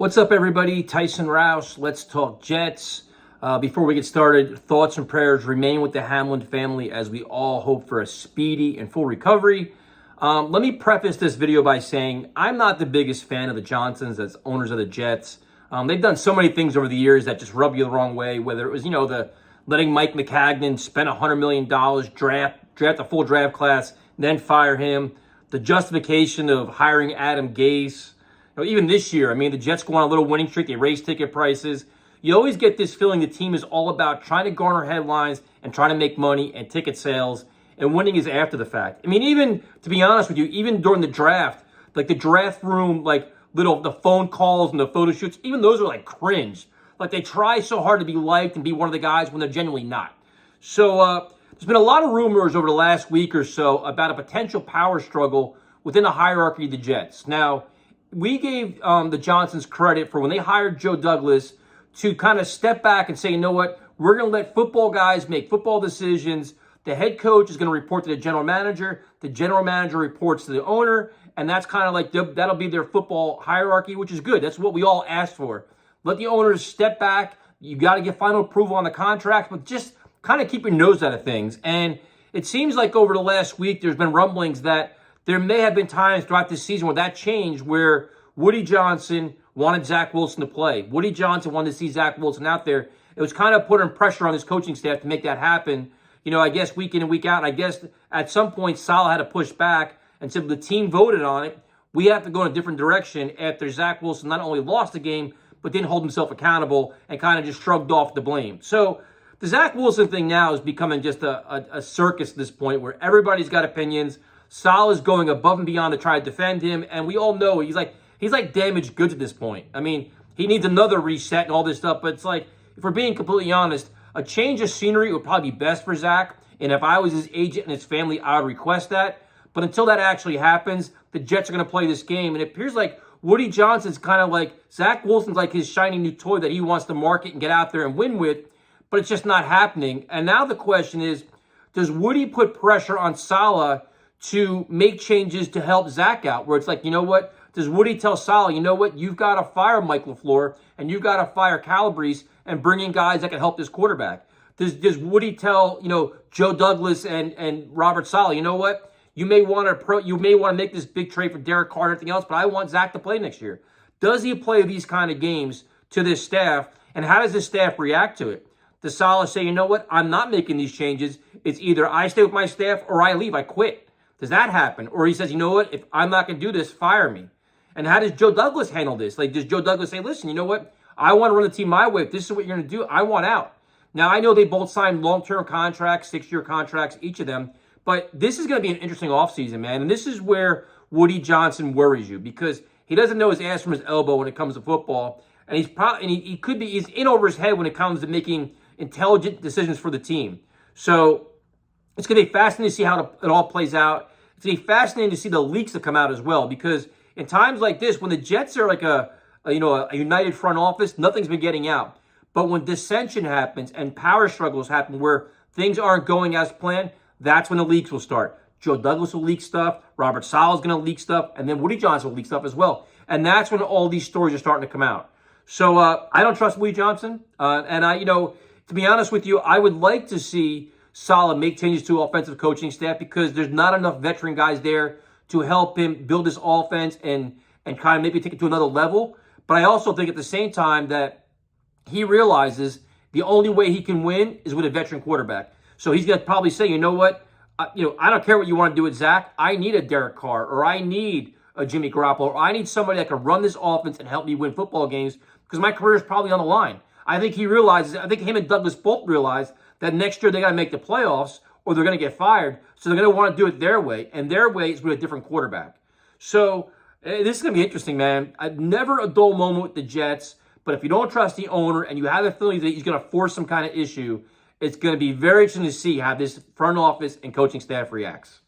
What's up, everybody? Tyson Rouse. Let's talk Jets. Before we get started, thoughts and prayers remain with the Hamlin family as we all hope for a speedy and full recovery. Let me preface this video by saying I'm not the biggest fan of the Johnsons as owners of the Jets. They've done so many things over the years that just rub you the wrong way, whether it was, the letting Mike Maccagnan spend $100 million, draft a full draft class, then fire him, the justification of hiring Adam Gase. Even this year, the Jets go on a little winning streak. They raise ticket prices. You always get this feeling the team is all about trying to garner headlines and trying to make money and ticket sales, and winning is after the fact. Even, to be honest with you, even during the draft, like the draft room, the phone calls and the photo shoots, even those are like cringe. Like they try so hard to be liked and be one of the guys when they're genuinely not. So there's been a lot of rumors over the last week or so about a potential power struggle within the hierarchy of the Jets. Now, we gave the Johnsons credit for when they hired Joe Douglas to kind of step back and say, you know what, we're going to let football guys make football decisions. The head coach is going to report to the general manager. The general manager reports to the owner. And that's kind of like, that'll be their football hierarchy, which is good. That's what we all asked for. Let the owners step back. You got to get final approval on the contract, but just kind of keep your nose out of things. And it seems like over the last week, there's been rumblings that there may have been times throughout this season where that changed, where Woody Johnson wanted Zach Wilson to play. Woody Johnson wanted to see Zach Wilson out there. It was kind of putting pressure on his coaching staff to make that happen. I guess week in and week out. I guess at some point Saleh had to push back and said the team voted on it. We have to go in a different direction after Zach Wilson not only lost the game, but didn't hold himself accountable and kind of just shrugged off the blame. So the Zach Wilson thing now is becoming just a circus at this point where everybody's got opinions. Saleh's going above and beyond to try to defend him, and we all know he's like damaged goods at this point. He needs another reset and all this stuff, but it's like, if we're being completely honest, a change of scenery would probably be best for Zach, and if I was his agent and his family, I would request that. But until that actually happens, the Jets are going to play this game, and it appears like Woody Johnson's kind of like, Zach Wilson's like his shiny new toy that he wants to market and get out there and win with, but it's just not happening. And now the question is, does Woody put pressure on Saleh to make changes to help Zach out, where it's like, you know what, does Woody tell Saleh, you know what, you've got to fire Mike LaFleur and you've got to fire Calabrese and bring in guys that can help this quarterback? Does Woody tell, Joe Douglas and Robert Saleh, you know what, you may want to make this big trade for Derek Carr and everything else, but I want Zach to play next year? Does he play these kind of games to this staff, and how does this staff react to it? Does Saleh say, you know what, I'm not making these changes, it's either I stay with my staff or I leave, I quit? Does that happen? Or he says, you know what, if I'm not going to do this, fire me. And how does Joe Douglas handle this? Like, does Joe Douglas say, listen, you know what, I want to run the team my way. If this is what you're going to do, I want out. Now, I know they both signed long-term contracts, 6-year contracts, each of them. But this is going to be an interesting offseason, man. And this is where Woody Johnson worries you, because he doesn't know his ass from his elbow when it comes to football. And he's in over his head when it comes to making intelligent decisions for the team. So it's going to be fascinating to see how it all plays out. It's going to be fascinating to see the leaks that come out as well, because in times like this, when the Jets are like a united front office, nothing's been getting out. But when dissension happens and power struggles happen where things aren't going as planned, that's when the leaks will start. Joe Douglas will leak stuff, Robert Saleh is going to leak stuff, and then Woody Johnson will leak stuff as well. And that's when all these stories are starting to come out. So I don't trust Woody Johnson. To be honest with you, I would like to see Saleh make changes to offensive coaching staff, because there's not enough veteran guys there to help him build this offense and kind of maybe take it to another level. But I also think at the same time that he realizes the only way he can win is with a veteran quarterback. So he's going to probably say, you know what, I don't care what you want to do with Zach. I need a Derek Carr, or I need a Jimmy Garoppolo, or I need somebody that can run this offense and help me win football games, because my career is probably on the line. I think him and Douglas both realize that next year they got to make the playoffs or they're going to get fired. So they're going to want to do it their way. And their way is with a different quarterback. So this is going to be interesting, man. Never a dull moment with the Jets. But if you don't trust the owner and you have a feeling that he's going to force some kind of issue, it's going to be very interesting to see how this front office and coaching staff reacts.